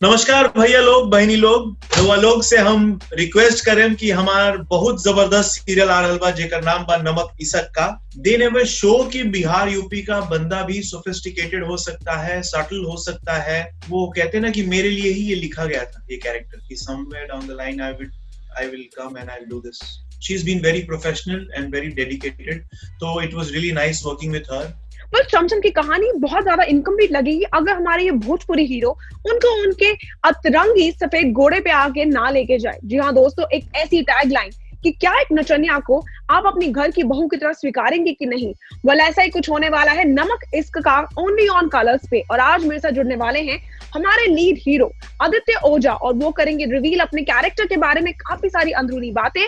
नमस्कार भैया लोग, बहनी लोग, रउआ लोग से हम रिक्वेस्ट करें कि हमार बहुत जबरदस्त सीरियल आ रहल बा जेकर नाम बा नमक इसक का। दे नेवर शो कि बिहार यूपी का बंदा भी सोफिस्टिकेटेड हो सकता है, सटल हो सकता है। वो कहते हैं ना कि मेरे लिए ही ये लिखा गया था ये कैरेक्टर कि somewhere down the line I will come and I'll do this. She's been very professional and very dedicated. So it was really nice working with her. पर चमचम की कहानी बहुत ज्यादा इनकम्प्लीट लगेगी अगर हमारे ये भोजपुरी हीरो उनको उनके अतरंगी सफेद घोड़े पे आके ना लेके जाए। जी हाँ दोस्तों, एक ऐसी टैगलाइन कि क्या एक नचनिया को आप अपनी घर की बहू की तरह स्वीकारेंगे कि नहीं। वेल, ऐसा ही कुछ होने वाला है नमक इश्क का ओनली ऑन कलर्स पे। और आज मेरे साथ जुड़ने वाले हैं हमारे लीड हीरो आदित्य ओझा और वो करेंगे रिवील अपने कैरेक्टर के बारे में काफी सारी अंदरूनी बातें,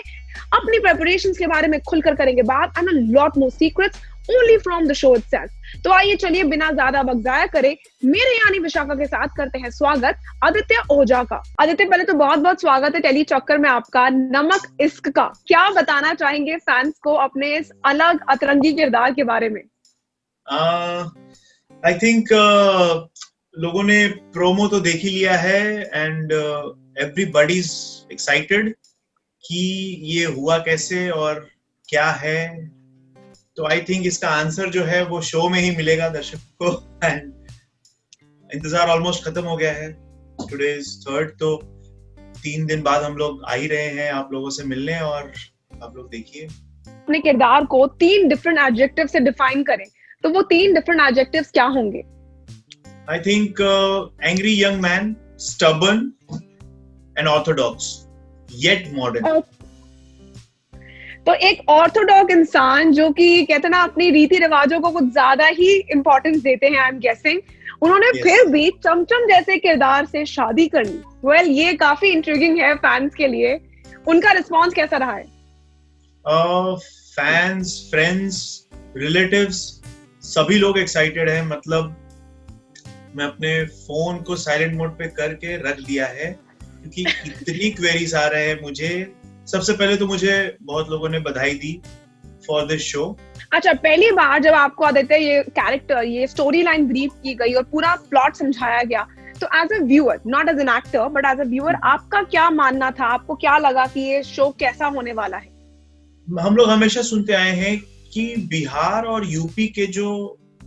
अपनी प्रेपरेशंस के बारे में खुलकर करेंगे बात and a lot more secrets only from the show itself. तो आइए चलिए बिना ज्यादा वक्त जाया करे मेरे यानी विशाखा के साथ करते हैं स्वागत आदित्य ओझा का। आदित्य, पहले तो बहुत बहुत स्वागत है टेली चक्कर में आपका नमक इश्क का। क्या बताना चाहेंगे फैंस को अपने इस अलग अतरंगी किरदार के बारे में? आई थिंक लोगों ने प्रोमो तो देख ही लिया है एंड एवरीबॉडी इज एक्साइटेड कि ये हुआ कैसे और क्या है। तो आई थिंक इसका आंसर जो है वो शो में ही मिलेगा दर्शक को। एंड इंतजार ऑलमोस्ट खत्म हो गया है। टुडे इज 3rd, तो 3 दिन बाद हम लोग आ ही रहे हैं आप लोगों से मिलने और आप लोग देखिए। अपने किरदार को 3 डिफरेंट एडजेक्टिव से डिफाइन करें तो वो 3 डिफरेंट एडजेक्टिव्स क्या होंगे? I think angry young man, stubborn and Orthodox yet modern. तो एक ऑर्थोडॉक्स इंसान जो कि कहते हैं ना अपनी रीति रिवाजों को कुछ ज्यादा ही इंपॉर्टेंस देते हैं, आई एम गेसिंग, उन्होंने फिर भी चमचम जैसे किरदार से शादी कर ली। वेल, ये काफी इंट्रिगिंग है फैंस के लिए। उनका रिस्पॉन्स कैसा रहा है? फैंस, फ्रेंड्स, रिलेटिव्स सभी लोग एक्साइटेड हैं। मतलब मैं अपने फोन को साइलेंट मोड पे करके रख दिया है क्योंकि इतनी क्वेरीज आ रहे हैं मुझे। सबसे पहले तो मुझे बहुत लोगों ने बधाई दी फॉर दिस शो। अच्छा, पहली बार जब आपको आदित्य ये कैरेक्टर, ये स्टोरी लाइन ब्रीफ की गई और पूरा प्लॉट समझाया गया, तो as a viewer, not as an actor but as a viewer, आपका क्या मानना था? आपको क्या लगा कि ये शो कैसा होने वाला है? हम लोग हमेशा सुनते आए हैं कि बिहार और यूपी के जो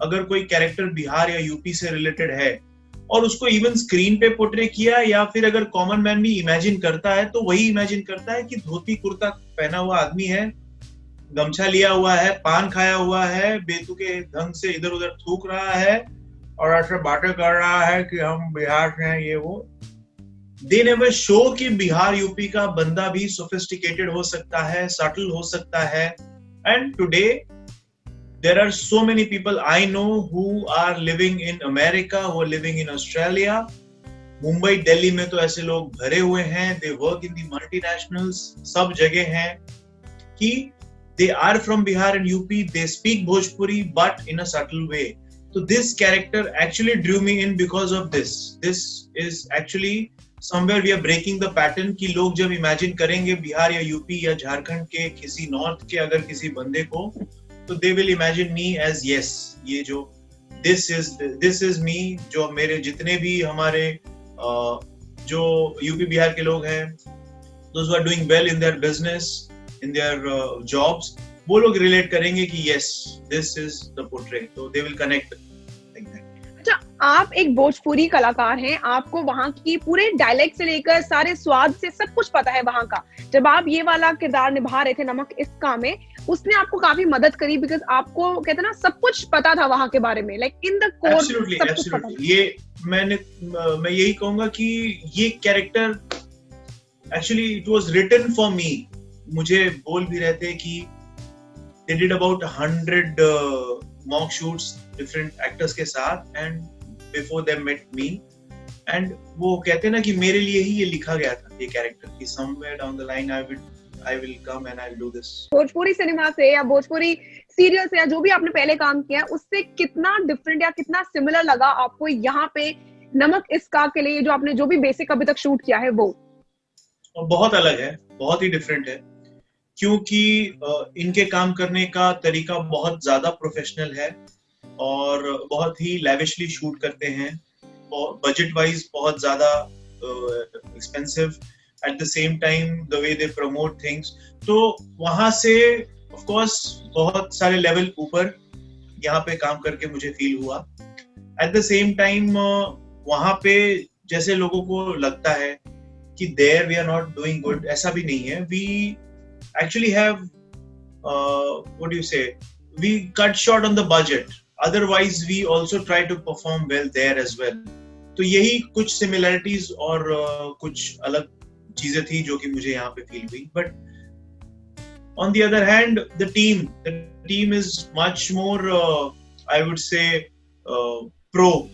अगर कोई कैरेक्टर बिहार या यूपी से रिलेटेड है और उसको इवन स्क्रीन पे पोर्ट्रे किया या फिर अगर कॉमन मैन भी इमेजिन करता है तो वही इमेजिन करता है कि धोती कुर्ता पहना हुआ आदमी है, गमछा लिया हुआ है, पान खाया हुआ है, बेतुके ढंग से इधर उधर थूक रहा है और ऐसे बातें कर रहा है कि हम बिहार से हैं, ये वो। दे नेवर शो कि बिहार यूपी का बंदा भी सोफिस्टिकेटेड हो सकता है, सटल हो सकता है। And today there are so many people I know who are living in America, who are living in Australia, Mumbai, Delhi में तो ऐसे लोग भरे हुए हैं। They work in the multinationals, सब जगह हैं कि they are from Bihar and UP, they speak Bhojpuri but in a subtle way. So this character actually drew me in because of this. This is actually somewhere we are breaking the pattern कि लोग जब imagine करेंगे बिहार या UP या झारखंड के किसी north के अगर किसी बंदे को, तो they will imagine me as yes, ये जो this is me, जो मेरे जितने भी हमारे जो यूपी बिहार के लोग हैं, those who are doing well in their business, in their jobs, वो लोग रिलेट करेंगे कि yes, this is the portrait, so they will connect like that. अच्छा, आप एक भोजपुरी कलाकार हैं, आपको वहाँ की पूरे डायलेक्ट से लेकर सारे स्वाद से सब कुछ पता है वहाँ का। जब आप ये वाला किरदार निभा रहे थे नमक इश्क में, उसने आपको काफी मदद करी बिकॉज आपको कहते ना सब कुछ पता था वहाँ के बारे में, लाइक इन द कोर सब कुछ पता था। ये मैं यही कहूंगा कि ये character actually it was written for me. मुझे बोल भी रहे थे कि they did about 100 mock shoots different actors के साथ and before they met me, and वो कहते ना कि मेरे लिए ही ये लिखा गया था ये कैरेक्टर कि somewhere down the line I will come and I'll do this. Bhojpuri cinema से या भोजपुरी सीरियल से या जो भी आपने पहले काम किया उससे कितना डिफरेंट या कितना सिमिलर लगा आपको यहाँ पे नमक इश्क के लिए, जो आपने जो भी बेसिक अभी तक शूट किया है वो? बहुत अलग है, बहुत ही डिफरेंट है क्योंकि इनके काम करने का तरीका बहुत ज्यादा प्रोफेशनल है और बहुत ही लैविशली शूट करते हैं। बजट वाइज बहुत ज्यादा expensive. At the same time, the way they promote things. तो वहाँ से of course बहुत सारे level ऊपर यहाँ पे काम करके मुझे feel हुआ. At the same time, वहाँ पे जैसे लोगों को लगता है कि there we are not doing good, ऐसा भी नहीं है. We actually have what do you say? We cut short on the budget. Otherwise, we also try to perform well there as well. तो यही कुछ similarities और कुछ अलग चीजें थी जो कि मुझे यहाँ पे feel हुई. But on the other hand, the team is much more, I would say, pro.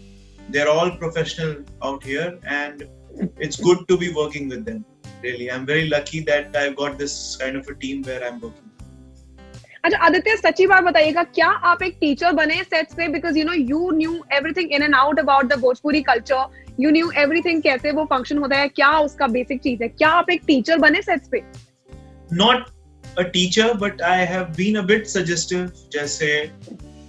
They're all professional out here, and it's good to be working with them. Really, I'm very lucky that I've got this kind of a team where I'm working. अच्छा आदित्य, सच्ची बात बताइएगा, क्या आप एक teacher बने sets पे? Because you knew everything in and out about the Bhojpuri culture, you knew everything कैसे वो फंक्शन होता है, क्या उसका बेसिक चीज है, क्या आप एक टीचर बने सेट्स पे? Not a teacher, but I have been a bit suggestive. जैसे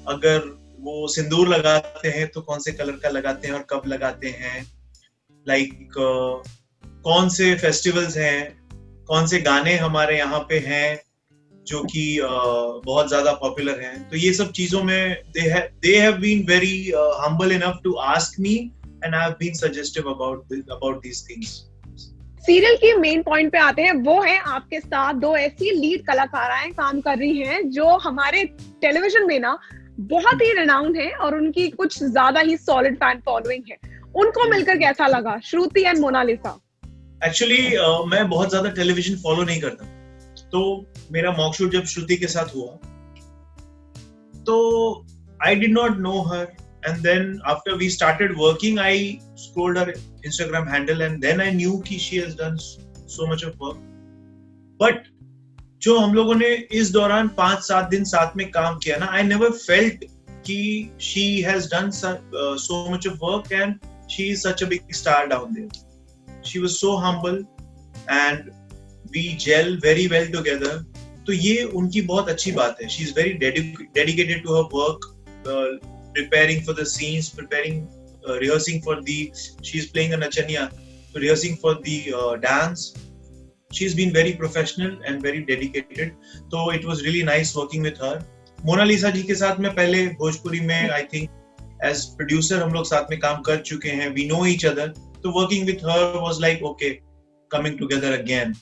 अगर वो सिंदूर लगाते हैं तो कौन से कलर का लगाते हैं और कब लगाते हैं, like कौन से फेस्टिवल्स हैं, कौन से गाने हमारे यहाँ पे हैं जो कि बहुत ज्यादा पॉपुलर हैं. तो ये सब चीजों में they have been very humble enough to ask me, and I have been suggestive about these things. Serial की मेन पॉइंट पे आते हैं. वो है आपके साथ दो ऐसी लीड कलाकाराएं काम कर रही हैं जो हमारे टेलीविजन में ना बहुत ही रिनाउंड है और उनकी कुछ ज्यादा ही सॉलिड फैन फॉलोइंग है. उनको मिलकर कैसा लगा, श्रुति एंड मोनालिसा? एक्चुअली मैं बहुत ज्यादा टेलीविजन फॉलो नहीं करता, तो मेरा मॉक शूट जब श्रुति के साथ हुआ तो I did not know her, and then after we started working I scrolled her Instagram handle, and then I knew कि she has done so much of work. But जो हम लोगों ने इस दौरान 5-7 दिन साथ में काम किया ना, I never felt कि she has done so much of work and she is such a big star down there. She was so humble and we gel very well together. तो ये उनकी बहुत अच्छी बात है. She is very dedicated to her work, preparing for the scenes, rehearsing for she's playing a nachaniya, so rehearsing for the dance. She's been very professional and very dedicated, so it was really nice working with her. Monalisa ji के साथ मैं पहले भोजपुरी में I think as producer हम लोग साथ में काम कर चुके हैं, we know each other, so working with her was like okay, coming together again.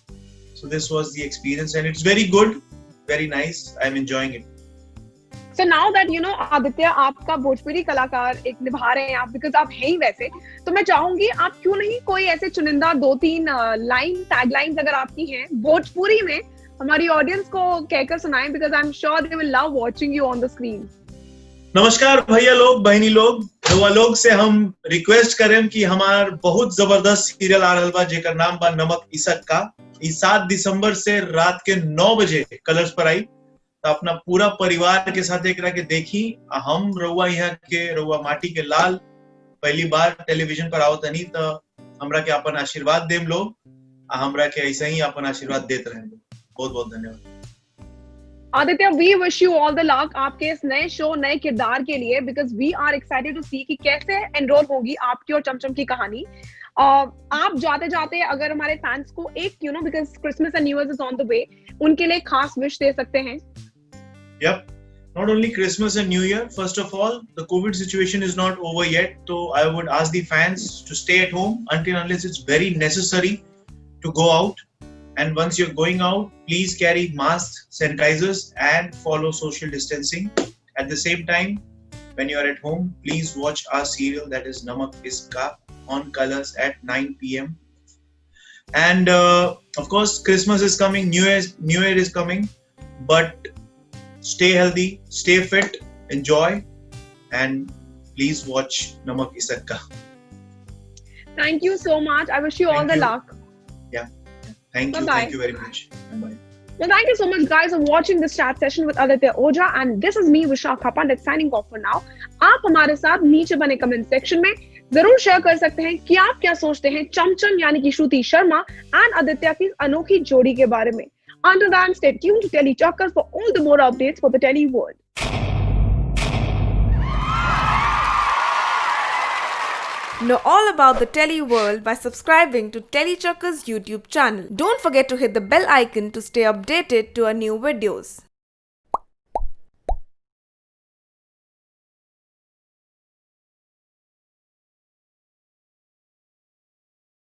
So this was the experience and it's very good, very nice. I'm enjoying it. So now that you know Aditya, आपका भोजपुरी कलाकार एक निभा रहे हैं आप, because आप हैं ही वैसे, तो मैं चाहूंगी आप क्यों नहीं कोई ऐसे चुनिंदा 2-3 लाइन, टैगलाइंस अगर आपकी हैं भोजपुरी में, हमारी ऑडियंस को कहकर सुनाएं, because I am sure they will love watching you on the screen. नमस्कार भैया लोग, बहनी लोग, युवा लोग से हम रिक्वेस्ट करें कि हमार बहुत जबरदस्त सीरियल आ रहल बा जेकर नाम बा नमक इसक का. 7 दिसंबर से रात के 9 बजे कलर्स पर आई, तो अपना पूरा परिवार के साथ एकरा के देखी. हम रउआ यहाँ के रउआ माटी के लाल पहली बार टेलीविजन पर आओ तनी, तो हमरा के अपन आशीर्वाद देम लोग, हमरा के ऐसे ही अपन आशीर्वाद देते रहें. बहुत बहुत धन्यवाद. Aditya, we wish you all the luck आपके इस नए शो, नए किरदार के लिए, because we are excited to see कि कैसे एनरोल होगी आपकी और चमचम की कहानी. आप जाते जाते अगर हमारे फैंस को एक because Christmas and new year is on the way, उनके लिए खास विश दे सकते हैं? Yep, not only Christmas and New Year. First of all, the COVID situation is not over yet, so I would ask the fans to stay at home unless it's very necessary to go out. And once you're going out, please carry masks, sanitizers, and follow social distancing. At the same time, when you are at home, please watch our serial that is Namak Iska on Colors at 9 p.m. And of course, Christmas is coming, New Year is coming, but stay healthy, stay fit, enjoy, and please watch Namak Isak Ka. Thank you so much. I wish you all the luck. Yeah. Thank you. Bye-bye. Thank you very much. Bye. Well, thank you so much, guys, for watching this chat session with Aditya Oja, and this is me, Vishakha Pandit, signing off for now. आप हमारे साथ नीचे बने comment section में जरूर share कर सकते हैं कि आप क्या सोचते हैं चमचम यानी कि श्रुति शर्मा एंड आदित्य की अनोखी जोड़ी के बारे में. Until then, stay tuned to Telly Chakkar for all the more updates for the Telly world. Know all about the Tele world by subscribing to Telechuckers YouTube channel. Don't forget to hit the bell icon to stay updated to our new videos.